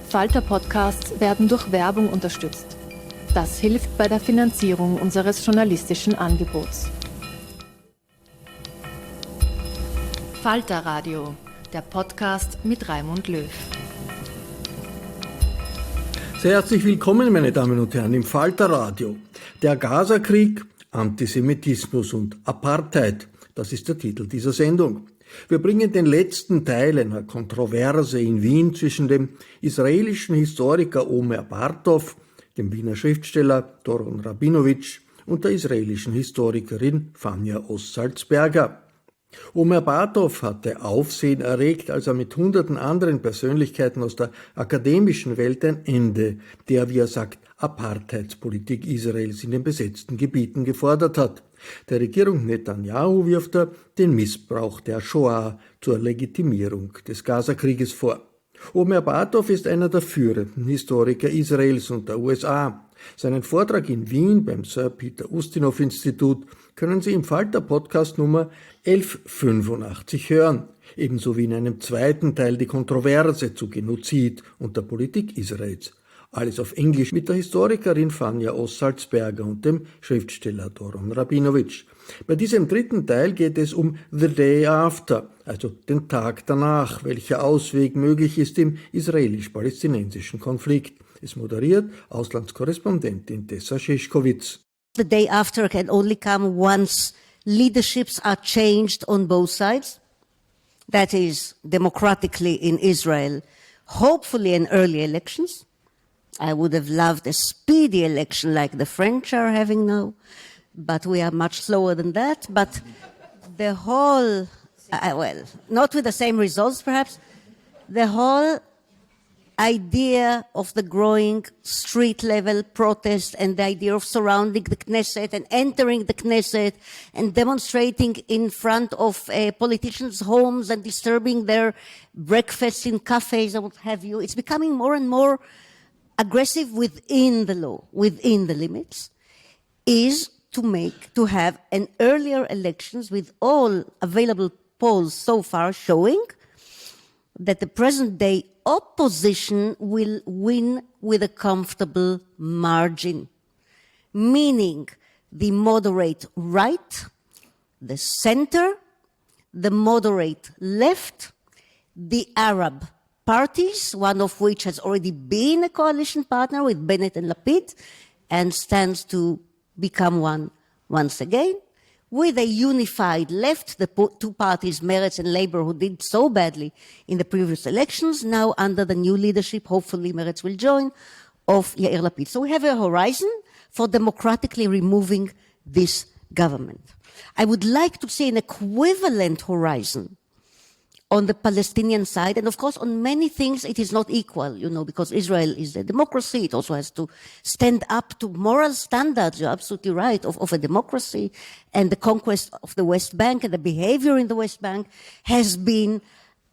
Falter-Podcasts werden durch Werbung unterstützt. Das hilft bei der Finanzierung unseres journalistischen Angebots. Falter Radio, der Podcast mit Raimund Löw. Sehr herzlich willkommen, meine Damen und Herren, im Falter Radio. Der Gazakrieg, Antisemitismus und Apartheid, das ist der Titel dieser Sendung. Wir bringen den letzten Teil einer Kontroverse in Wien zwischen dem israelischen Historiker Omer Bartov, dem Wiener Schriftsteller Doron Rabinovici und der israelischen Historikerin Fania Oz-Salzberger. Omer Bartov hatte Aufsehen erregt, als er mit hunderten anderen Persönlichkeiten aus der akademischen Welt ein Ende der, wie er sagt, Apartheidspolitik Israels in den besetzten Gebieten gefordert hat. Der Regierung Netanyahu wirft er den Missbrauch der Shoah zur Legitimierung des Gazakrieges vor. Omer Bartov ist einer der führenden Historiker Israels und der USA. Seinen Vortrag in Wien beim Sir Peter Ustinov Institut können Sie im Falter-Podcast Nummer 1185 hören, ebenso wie in einem zweiten Teil die Kontroverse zu Genozid und der Politik Israels. Alles auf Englisch mit der Historikerin Fania Oz-Salzberger und dem Schriftsteller Doron Rabinovici. Bei diesem dritten Teil geht es um The Day After, also den Tag danach, welcher Ausweg möglich ist im israelisch-palästinensischen Konflikt. Es moderiert Auslandskorrespondentin Tessa Szyszkowitz. The day after can only come once leaderships are changed on both sides. That is, democratically in Israel, hopefully in early elections. I would have loved a speedy election like the French are having now, but we are much slower than that. But the whole, well, not with the same results perhaps, the whole idea of the growing street-level protest and the idea of surrounding the Knesset and entering the Knesset and demonstrating in front of politicians' homes and disturbing their breakfasts in cafes and what have you, it's becoming more and more aggressive within the law, within the limits, is to have an earlier elections with all available polls so far showing that the present day opposition will win with a comfortable margin, meaning the moderate right, the center, the moderate left, the Arab parties, one of which has already been a coalition partner with Bennett and Lapid and stands to become one once again, with a unified left, the two parties, Meretz and Labour, who did so badly in the previous elections, now under the new leadership, hopefully Meretz will join, of Yair Lapid. So we have a horizon for democratically removing this government. I would like to see an equivalent horizon on the Palestinian side, and of course on many things it is not equal, because Israel is a democracy. It also has to stand up to moral standards, you're absolutely right, of a democracy, and the conquest of the West Bank and the behavior in the West Bank has been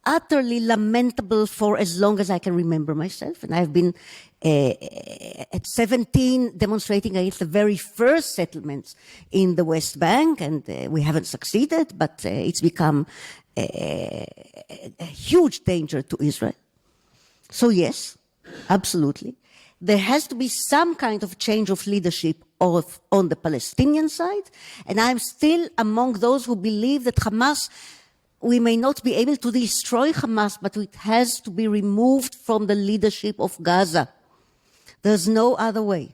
utterly lamentable for as long as I can remember myself, and I've been at 17 demonstrating against the very first settlements in the West Bank, and we haven't succeeded, but it's become a huge danger to Israel. So yes, absolutely. There has to be some kind of change of leadership on the Palestinian side, and I'm still among those who believe that Hamas, we may not be able to destroy Hamas, but it has to be removed from the leadership of Gaza. There's no other way.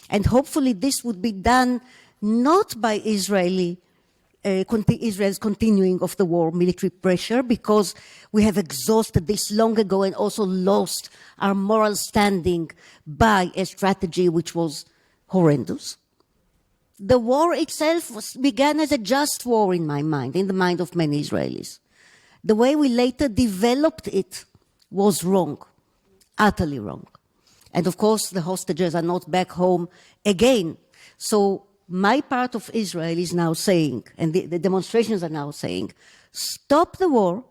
And hopefully this would be done not by Israel's continuing of the war, military pressure, because we have exhausted this long ago and also lost our moral standing by a strategy which was horrendous. The war itself began as a just war in my mind, in the mind of many Israelis. The way we later developed it was wrong, utterly wrong. And of course, the hostages are not back home again. So my part of Israel is now saying, and the demonstrations are now saying, stop the war,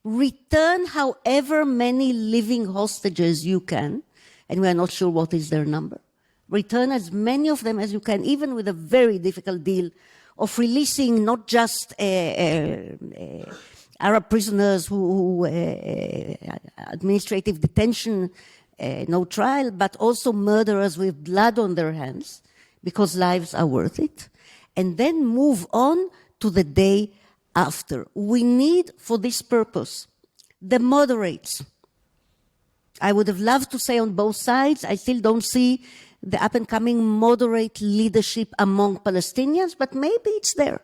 return however many living hostages you can, and we are not sure what is their number. Return as many of them as you can, even with a very difficult deal of releasing not just Arab prisoners who administrative detention no trial, but also murderers with blood on their hands, because lives are worth it, and then move on to the day after. We need, for this purpose, the moderates. I would have loved to say on both sides, I still don't see the up-and-coming moderate leadership among Palestinians, but maybe it's there.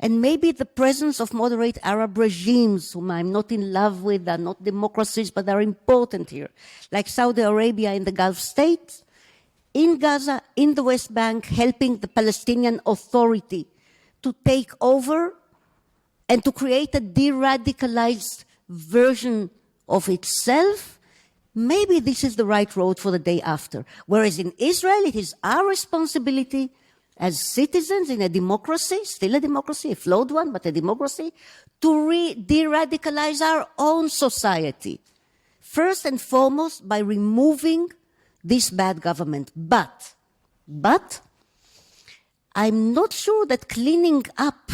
And maybe the presence of moderate Arab regimes, whom I'm not in love with, are not democracies, but are important here, like Saudi Arabia in the Gulf states, in Gaza, in the West Bank, helping the Palestinian Authority to take over and to create a de-radicalized version of itself. Maybe this is the right road for the day after. Whereas in Israel, it is our responsibility as citizens in a democracy, still a democracy, a flawed one, but a democracy, to de-radicalize our own society. First and foremost, by removing this bad government. But I'm not sure that cleaning up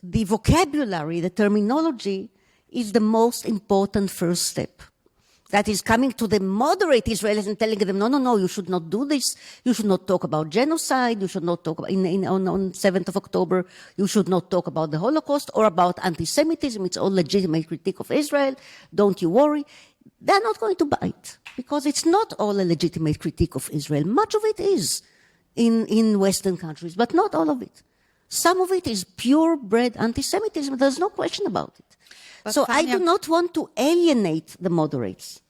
the vocabulary, the terminology, is the most important first step. That is coming to the moderate Israelis and telling them, no, you should not do this. You should not talk about genocide. You should not talk about, on 7th of October, you should not talk about the Holocaust or about anti-Semitism. It's all legitimate critique of Israel. Don't you worry. They're not going to bite because it's not all a legitimate critique of Israel. Much of it is in Western countries, but not all of it. Some of it is purebred anti-Semitism. There's no question about it. But so Fania, I do not want to alienate the moderates.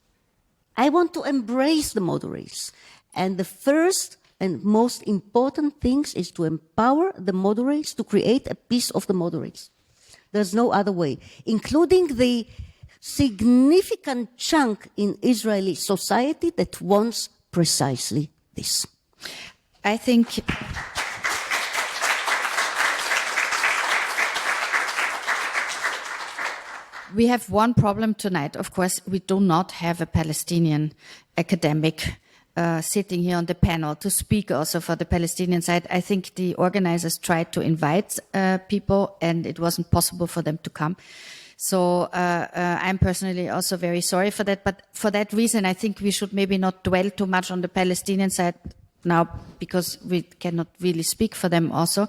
I want to embrace the moderates. And the first and most important thing is to empower the moderates, to create a piece of the moderates. There's no other way, including the significant chunk in Israeli society that wants precisely this. I think we have one problem tonight. Of course, we do not have a Palestinian academic sitting here on the panel to speak also for the Palestinian side. I think the organizers tried to invite people and it wasn't possible for them to come. So I'm personally also very sorry for that. But for that reason, I think we should maybe not dwell too much on the Palestinian side now because we cannot really speak for them also.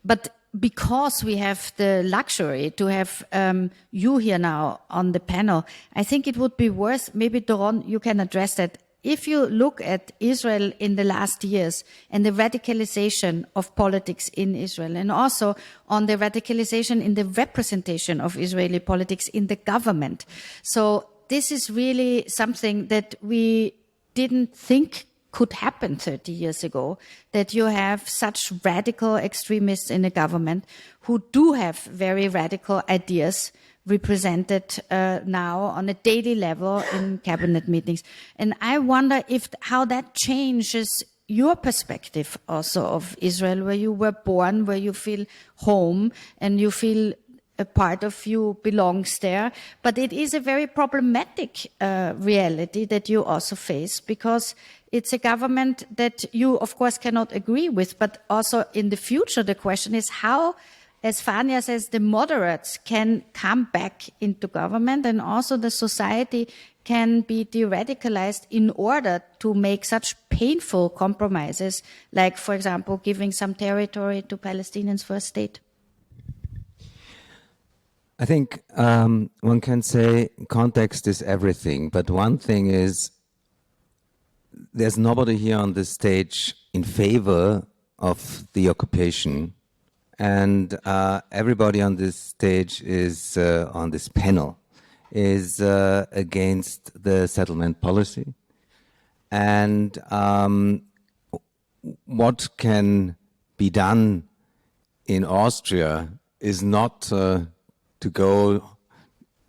But because we have the luxury to have you here now on the panel, I think it would be worth, maybe Doron, you can address that. If you look at Israel in the last years and the radicalization of politics in Israel and also on the radicalization in the representation of Israeli politics in the government. So this is really something that we didn't think could happen 30 years ago, that you have such radical extremists in the government who do have very radical ideas represented now on a daily level in cabinet meetings. And I wonder how that changes your perspective also of Israel, where you were born, where you feel home and you feel a part of you belongs there. But it is a very problematic reality that you also face, because it's a government that you, of course, cannot agree with. But also in the future, the question is how, as Fania says, the moderates can come back into government and also the society can be de-radicalized in order to make such painful compromises, like, for example, giving some territory to Palestinians for a state. I think one can say context is everything, but one thing is there's nobody here on this stage in favor of the occupation, and everybody on this stage is, on this panel, is against the settlement policy. And what can be done in Austria is not to go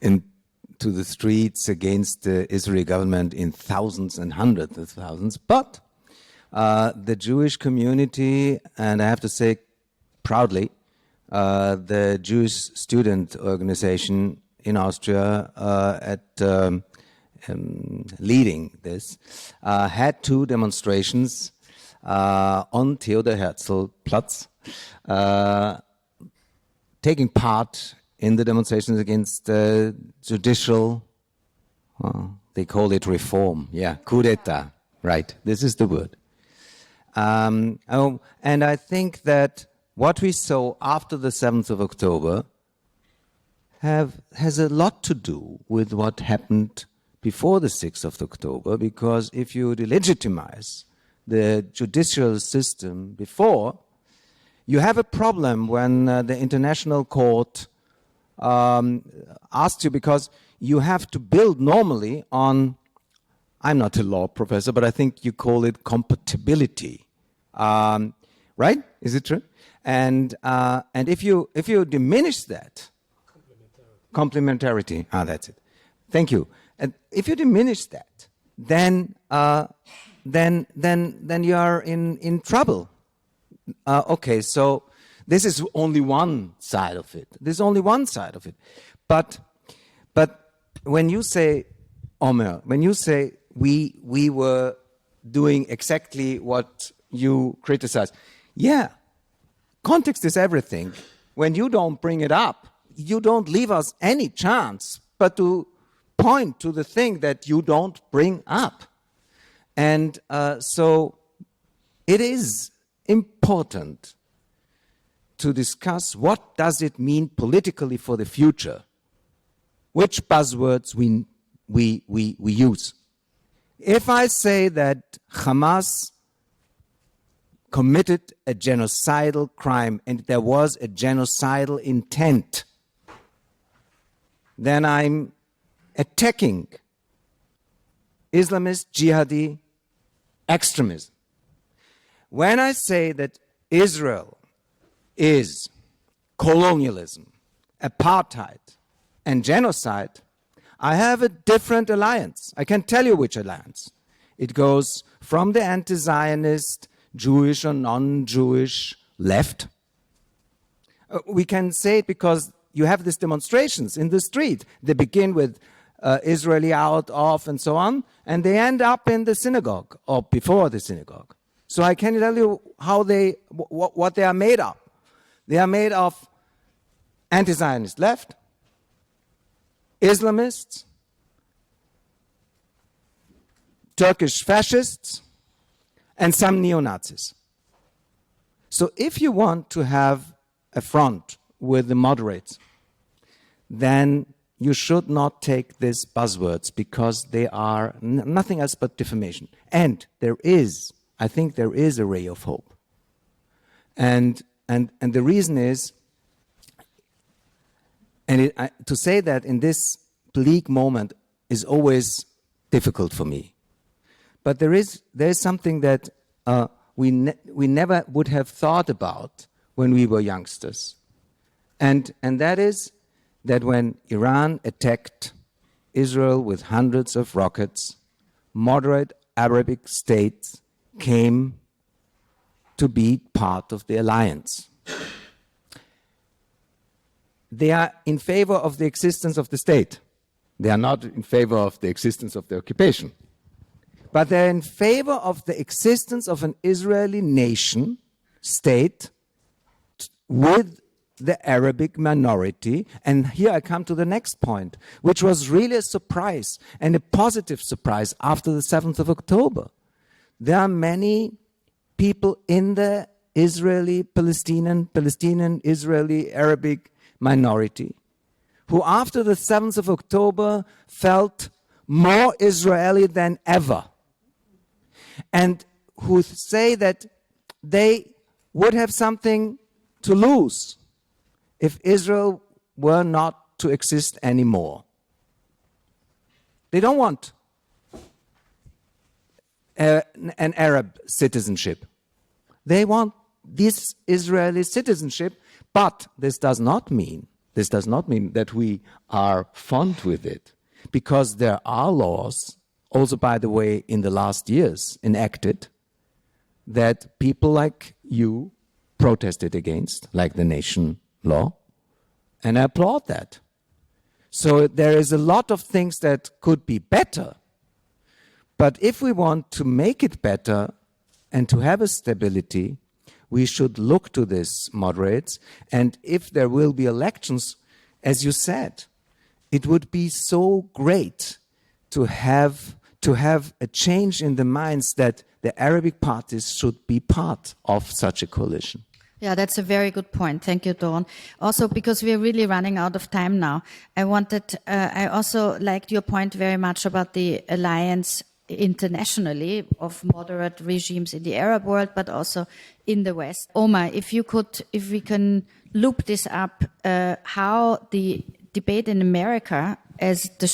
into the streets against the Israeli government in thousands and hundreds of thousands, but the Jewish community, and I have to say proudly, the Jewish student organization in Austria leading this, had two demonstrations on Theodor Herzl Platz, taking part in the demonstrations against Judicial, the They call it reform. Yeah, coup d'etat. Right. This is the word. And I think that what we saw after the 7th of October has a lot to do with what happened before the 6th of October, because if you delegitimize the judicial system before, you have a problem when the International Court asks you, because you have to build normally on, I'm not a law professor, but I think you call it compatibility, right? Is it true? And if you diminish that, complementarity. That's it. Thank you. And if you diminish that, then you are in trouble. Okay, so this is only one side of it. There's only one side of it. But when you say, Omer, when you say we were doing exactly what you criticize, yeah, context is everything. When you don't bring it up, you don't leave us any chance but to point to the thing that you don't bring up. And so it is important to discuss what does it mean politically for the future, which buzzwords we use. If I say that Hamas committed a genocidal crime and there was a genocidal intent, then I'm attacking Islamist jihadi extremism. When I say that Israel is colonialism, apartheid, and genocide, I have a different alliance. I can tell you which alliance. It goes from the anti-Zionist, Jewish or non-Jewish left. We can say it because you have these demonstrations in the street. They begin with Israeli out, off, and so on, and they end up in the synagogue or before the synagogue. So I can tell you how what they are made of. They are made of anti-Zionist left, Islamists, Turkish fascists, and some neo-Nazis. So if you want to have a front with the moderates, then you should not take these buzzwords because they are nothing else but defamation. And I think there is a ray of hope. And the reason is, to say that in this bleak moment is always difficult for me. But there is something that we never would have thought about when we were youngsters. And that is that when Iran attacked Israel with hundreds of rockets, moderate Arabic states came to be part of the alliance. They are in favor of the existence of the state. They are not in favor of the existence of the occupation. But they're in favor of the existence of an Israeli nation state with the Arabic minority. And here I come to the next point, which was really a surprise and a positive surprise after the 7th of October. There are many people in the Palestinian, Israeli, Arabic minority who after the 7th of October felt more Israeli than ever, and who say that they would have something to lose if Israel were not to exist anymore. They don't want an Arab citizenship. They want this Israeli citizenship, but this does not mean that we are fond with it, because there are laws, also by the way in the last years enacted, that people like you protested against, like the nation law, and I applaud that. So there is a lot of things that could be better, but if we want to make it better and to have a stability, we should look to this moderates, and if there will be elections, as you said, it would be so great to have a change in the minds that the Arabic parties should be part of such a coalition. Yeah, that's a very good point. Thank you, Doron. Also, because we're really running out of time now, I also liked your point very much about the alliance internationally of moderate regimes in the Arab world, but also in the West. Omer, if we can loop this up, how the debate in America as the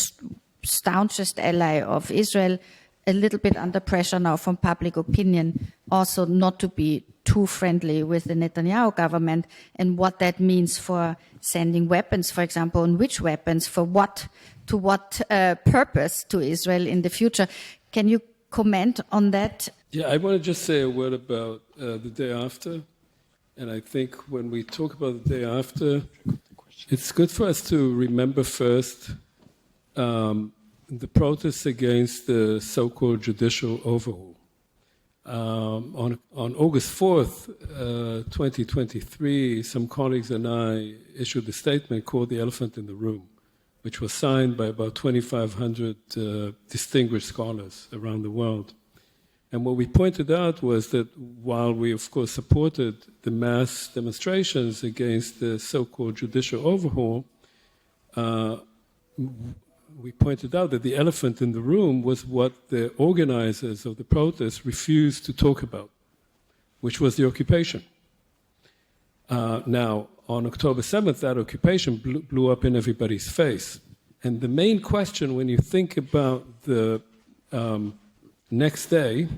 staunchest ally of Israel, a little bit under pressure now from public opinion, also not to be too friendly with the Netanyahu government, and what that means for sending weapons, for example, and which weapons, for what purpose to Israel in the future. Can you comment on that? Yeah, I want to just say a word about the day after. And I think when we talk about the day after, it's good for us to remember first the protests against the so-called judicial overhaul. On August 4th, 2023, some colleagues and I issued a statement called The Elephant in the Room, which was signed by about 2,500 distinguished scholars around the world. And what we pointed out was that while we, of course, supported the mass demonstrations against the so-called judicial overhaul, we pointed out that the elephant in the room was what the organizers of the protests refused to talk about, which was the occupation. Now, on October 7th, that occupation blew up in everybody's face. And the main question when you think about the next day,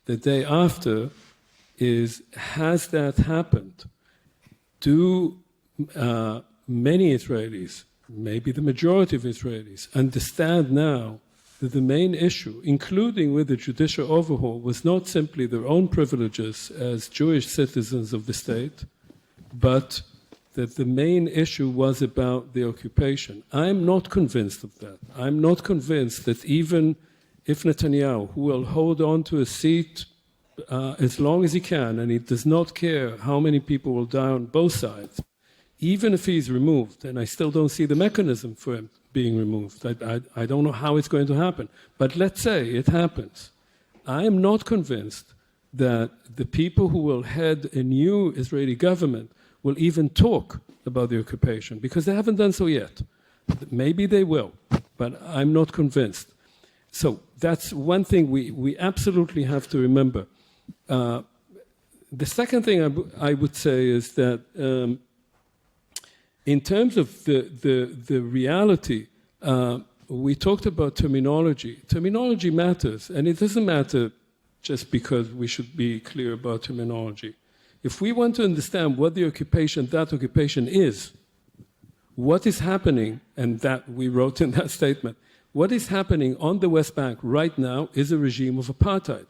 the day after, is, has that happened? Do many Israelis, maybe the majority of Israelis, understand now that the main issue, including with the judicial overhaul, was not simply their own privileges as Jewish citizens of the state, but that the main issue was about the occupation? I'm not convinced of that. I'm not convinced that even if Netanyahu, who will hold on to a seat as long as he can, and he does not care how many people will die on both sides, even if he's removed, and I still don't see the mechanism for him being removed. I don't know how it's going to happen. But let's say it happens. I am not convinced that the people who will head a new Israeli government will even talk about the occupation, because they haven't done so yet. Maybe they will, but I'm not convinced. So that's one thing we absolutely have to remember. The second thing I would say is that in terms of the reality, we talked about terminology. Terminology matters, and it doesn't matter just because we should be clear about terminology. If we want to understand what the occupation, that occupation is, what is happening, and that we wrote in that statement, what is happening on the West Bank right now is a regime of apartheid.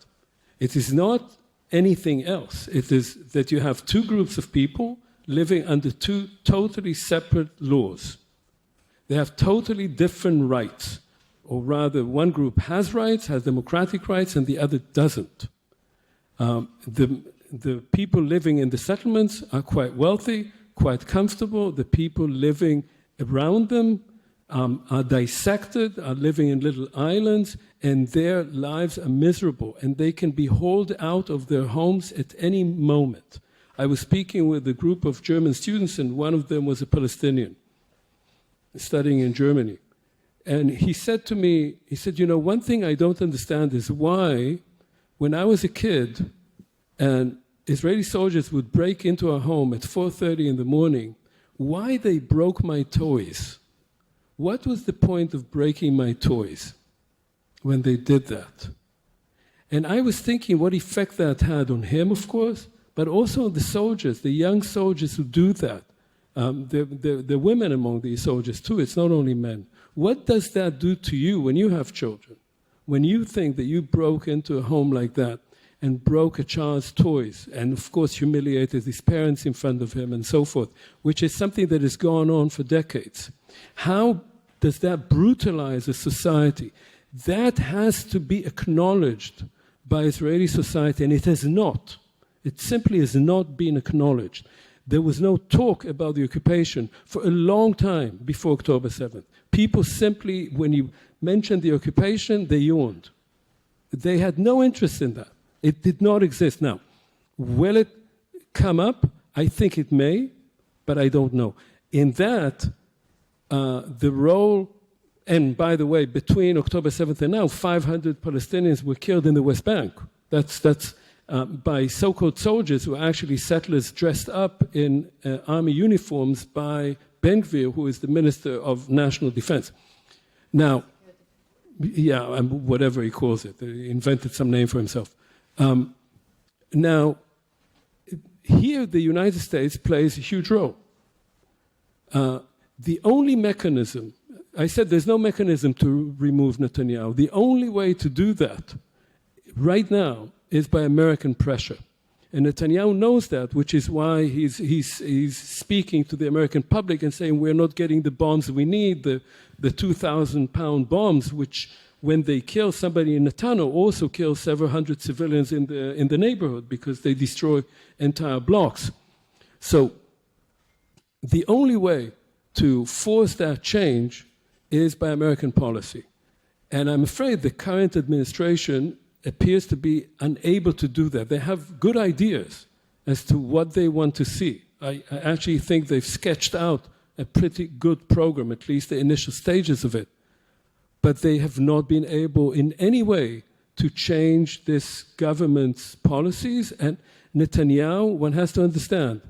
It is not anything else. It is that you have two groups of people living under two totally separate laws. They have totally different rights, or rather one group has rights, has democratic rights, and the other doesn't. The people living in the settlements are quite wealthy, quite comfortable. The people living around them are dissected, are living in little islands, and their lives are miserable, and they can be hauled out of their homes at any moment. I was speaking with a group of German students, and one of them was a Palestinian studying in Germany. And he said to me, you know, one thing I don't understand is why, when I was a kid, and Israeli soldiers would break into our home at 4:30 in the morning, why they broke my toys. What was the point of breaking my toys when they did that? And I was thinking what effect that had on him, of course, but also on the soldiers, the young soldiers who do that. There are women among these soldiers too, it's not only men. What does that do to you when you have children? When you think that you broke into a home like that and broke a child's toys, and of course humiliated his parents in front of him and so forth, which is something that has gone on for decades. How does that brutalize a society? That has to be acknowledged by Israeli society, and it has not. It simply has not been acknowledged. There was no talk about the occupation for a long time before October 7th. People simply, when you mentioned the occupation, they yawned. They had no interest in that. It did not exist. Now, will it come up? I think it may, but I don't know. In that, the role, and by the way, between October 7th and now, 500 Palestinians were killed in the West Bank. That's by so-called soldiers who are actually settlers dressed up in army uniforms by Ben-Gvir, who is the Minister of National Defense. Now, yeah, whatever he calls it, he invented some name for himself. Now, here the United States plays a huge role. The only mechanism, I said there's no mechanism to remove Netanyahu. The only way to do that right now is by American pressure. And Netanyahu knows that, which is why he's speaking to the American public and saying we're not getting the bombs we need, the 2,000-pound bombs, which when they kill somebody in Netanyahu also kill several hundred civilians in the neighborhood because they destroy entire blocks. So the only way to force that change is by American policy. And I'm afraid the current administration appears to be unable to do that. They have good ideas as to what they want to see. I actually think they've sketched out a pretty good program, at least the initial stages of it. But they have not been able in any way to change this government's policies. And Netanyahu, one has to understand,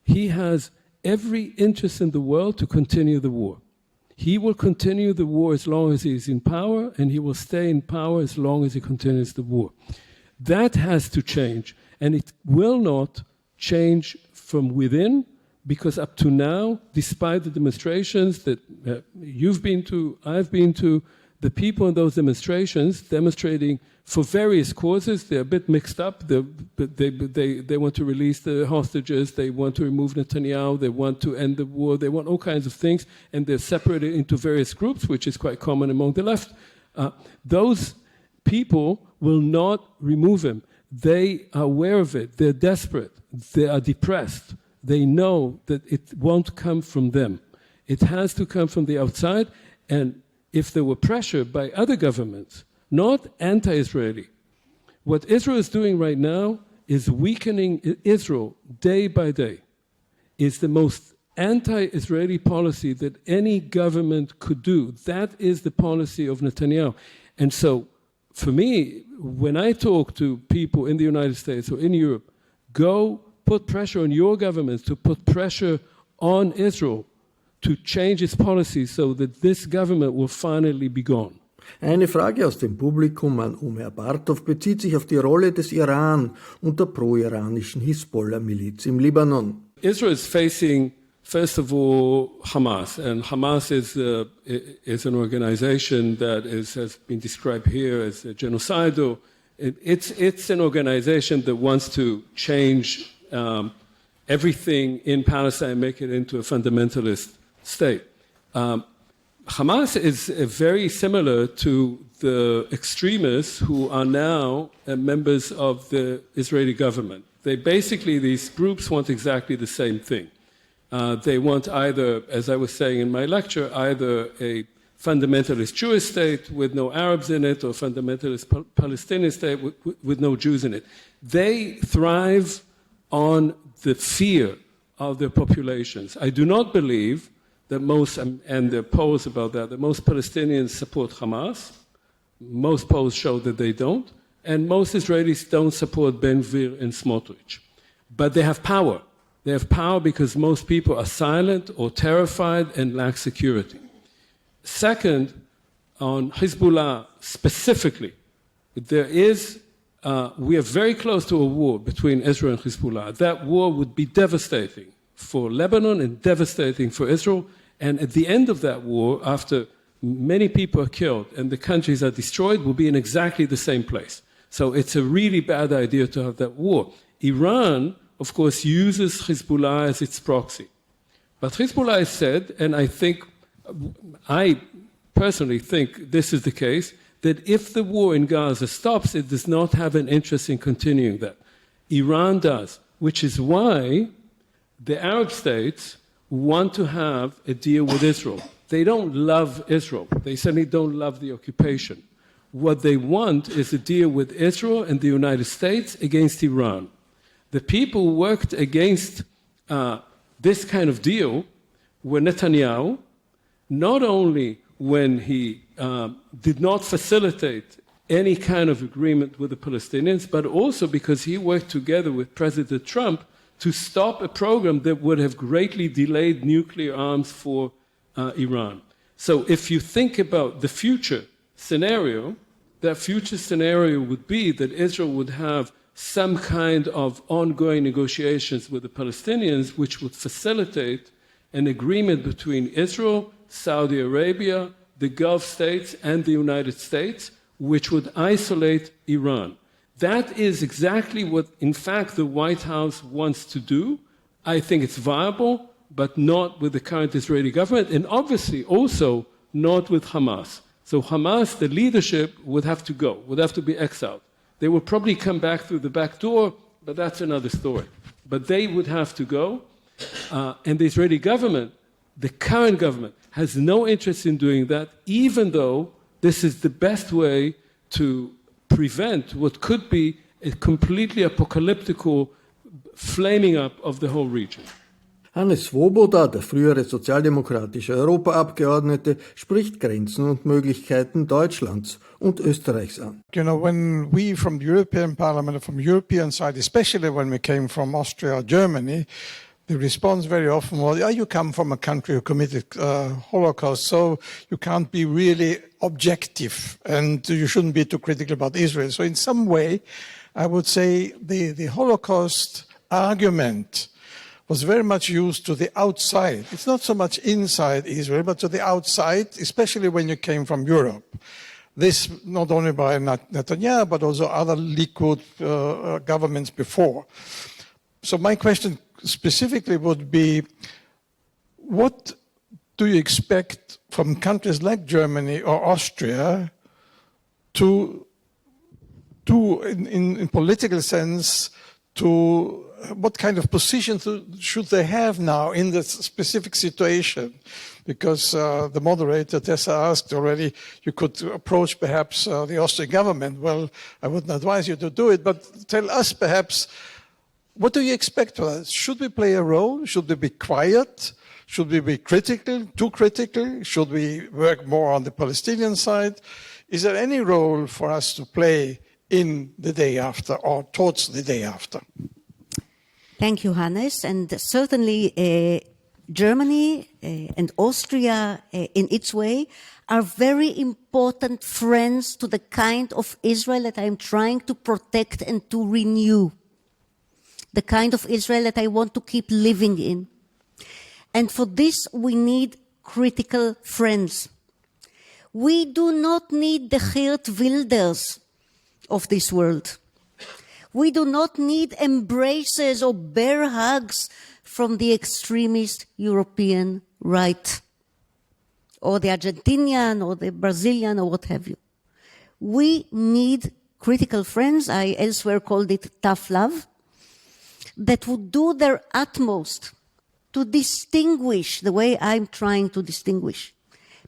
he has every interest in the world to continue the war. He will continue the war as long as he is in power, and he will stay in power as long as he continues the war. That has to change, and it will not change from within, because up to now, despite the demonstrations that you've been to, I've been to, the people in those demonstrations demonstrating for various causes, they're a bit mixed up. They want to release the hostages, they want to remove Netanyahu, they want to end the war, they want all kinds of things, and they're separated into various groups, which is quite common among the left. Those people will not remove him. They are aware of it, they're desperate, they are depressed. They know that it won't come from them. It has to come from the outside, and if there were pressure by other governments, not anti-Israeli. What Israel is doing right now is weakening Israel day by day. It's the most anti-Israeli policy that any government could do. That is the policy of Netanyahu. And so, for me, when I talk to people in the United States or in Europe, go put pressure on your governments to put pressure on Israel to change its policy so that this government will finally be gone. Eine Frage aus dem Publikum an Omer Bartov bezieht sich auf die Rolle des Iran und der pro-iranischen Hisbollah-Miliz im Libanon. Israel is facing, first of all, Hamas, and Hamas is an organization that has been described here as genocidal. It's an organization that wants to change everything in Palestine and make it into a fundamentalist state. Hamas is very similar to the extremists who are now members of the Israeli government. These groups want exactly the same thing. They want either, as I was saying in my lecture, either a fundamentalist Jewish state with no Arabs in it or fundamentalist Palestinian state with no Jews in it. They thrive on the fear of their populations. I do not believe that most, and there are polls about that most Palestinians support Hamas. Most polls show that they don't. And most Israelis don't support Ben-Gvir and Smotrich. But they have power. They have power because most people are silent or terrified and lack security. Second, on Hezbollah specifically, we are very close to a war between Israel and Hezbollah. That war would be devastating for Lebanon and devastating for Israel. And at the end of that war, after many people are killed and the countries are destroyed, we'll be in exactly the same place. So it's a really bad idea to have that war. Iran, of course, uses Hezbollah as its proxy. But Hezbollah has said, and I personally think this is the case, that if the war in Gaza stops, it does not have an interest in continuing that. Iran does, which is why the Arab states want to have a deal with Israel. they don't love Israel. They certainly don't love the occupation. What they want is a deal with Israel and the United States against Iran. The people who worked against this kind of deal were Netanyahu, not only when he did not facilitate any kind of agreement with the Palestinians, but also because he worked together with President Trump to stop a program that would have greatly delayed nuclear arms for Iran. So if you think about the future scenario, that future scenario would be that Israel would have some kind of ongoing negotiations with the Palestinians, which would facilitate an agreement between Israel, Saudi Arabia, the Gulf states, and the United States, which would isolate Iran. That is exactly what, in fact, the White House wants to do. I think it's viable, but not with the current Israeli government, and obviously also not with Hamas. So Hamas, the leadership, would have to go, would have to be exiled. They will probably come back through the back door, but that's another story. But they would have to go, and the Israeli government, the current government, has no interest in doing that, even though this is the best way to prevent what could be a completely apocalyptical flaming up of the whole region. Hannes Swoboda, der frühere sozialdemokratische Europaabgeordnete, spricht Grenzen und Möglichkeiten Deutschlands und Österreichs an. You know, when we from the European Parliament, from the European side, especially when we came from Austria or Germany, the response very often was, oh, you come from a country who committed Holocaust, so you can't be really objective and you shouldn't be too critical about Israel. So in some way, I would say the Holocaust argument was very much used to the outside. It's not so much inside Israel, but to the outside, especially when you came from Europe. This not only by Netanyahu, but also other Likud governments before. So my question specifically would be, what do you expect from countries like Germany or Austria to do in political sense, to what kind of position should they have now in this specific situation? Because the moderator, Tessa, asked already, you could approach perhaps the Austrian government. Well, I wouldn't advise you to do it, but tell us perhaps, what do you expect from us? Should we play a role? Should we be quiet? Should we be critical, too critical? Should we work more on the Palestinian side? Is there any role for us to play in the day after or towards the day after? Thank you, Hannes. And certainly Germany and Austria, in its way, are very important friends to the kind of Israel that I'm trying to protect and to renew. The kind of Israel that I want to keep living in. And for this, we need critical friends. We do not need the Geert Wilders of this world. We do not need embraces or bear hugs from the extremist European right, or the Argentinian, or the Brazilian, or what have you. We need critical friends, I elsewhere called it tough love, that would do their utmost to distinguish, the way I'm trying to distinguish,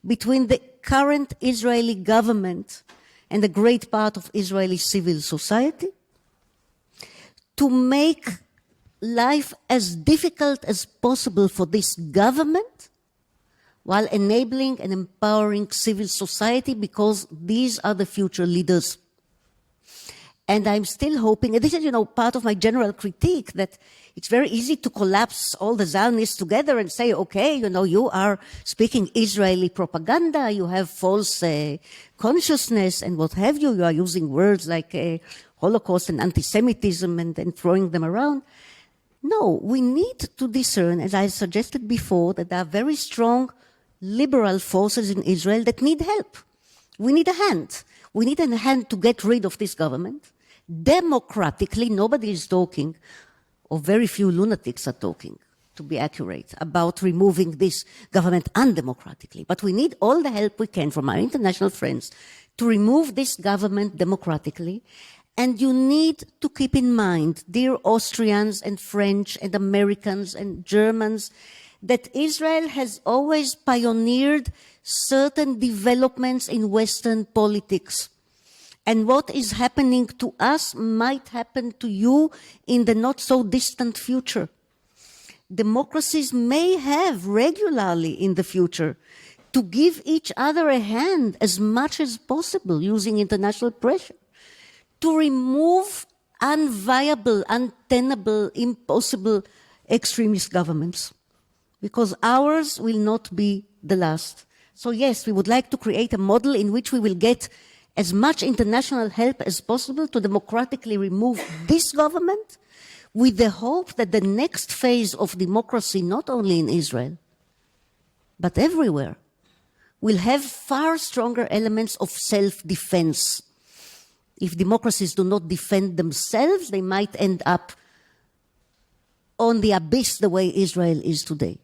between the current Israeli government and a great part of Israeli civil society, to make life as difficult as possible for this government while enabling and empowering civil society, because these are the future leaders. And I'm still hoping, and this is, part of my general critique, that it's very easy to collapse all the Zionists together and say, okay, you are speaking Israeli propaganda, you have false consciousness and what have you. You are using words like Holocaust and anti-Semitism and throwing them around. No, we need to discern, as I suggested before, that there are very strong liberal forces in Israel that need help. We need a hand. We need a hand to get rid of this government. Democratically, nobody is talking, or very few lunatics are talking, to be accurate, about removing this government undemocratically. But we need all the help we can from our international friends to remove this government democratically. And you need to keep in mind, dear Austrians and French and Americans and Germans, that Israel has always pioneered certain developments in Western politics. And what is happening to us might happen to you in the not so distant future. Democracies may have regularly in the future to give each other a hand as much as possible using international pressure to remove unviable, untenable, impossible extremist governments. Because ours will not be the last. So yes, we would like to create a model in which we will get as much international help as possible to democratically remove this government, with the hope that the next phase of democracy, not only in Israel, but everywhere, will have far stronger elements of self-defense. If democracies do not defend themselves, they might end up on the abyss the way Israel is today.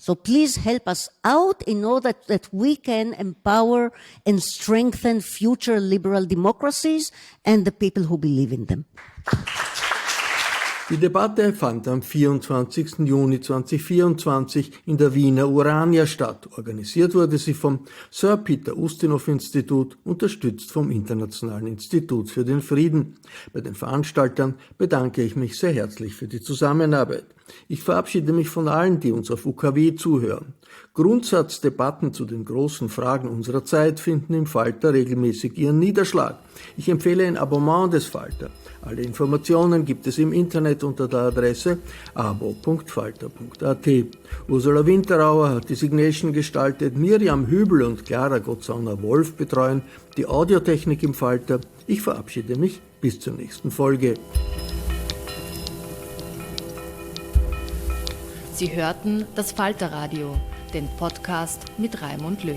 So please help us out in order that we can empower and strengthen future liberal democracies and the people who believe in them. Die Debatte fand am 24. Juni 2024 in der Wiener Urania statt. Organisiert wurde sie vom Sir Peter Ustinov Institut, unterstützt vom Internationalen Institut für den Frieden. Bei den Veranstaltern bedanke ich mich sehr herzlich für die Zusammenarbeit. Ich verabschiede mich von allen, die uns auf UKW zuhören. Grundsatzdebatten zu den großen Fragen unserer Zeit finden im Falter regelmäßig ihren Niederschlag. Ich empfehle ein Abonnement des Falter. Alle Informationen gibt es im Internet unter der Adresse abo.falter.at. Ursula Winterauer hat die Signation gestaltet, Miriam Hübel und Clara Gottsauner-Wolf betreuen die Audiotechnik im Falter. Ich verabschiede mich bis zur nächsten Folge. Sie hörten das Falterradio, den Podcast mit Raimund Löw.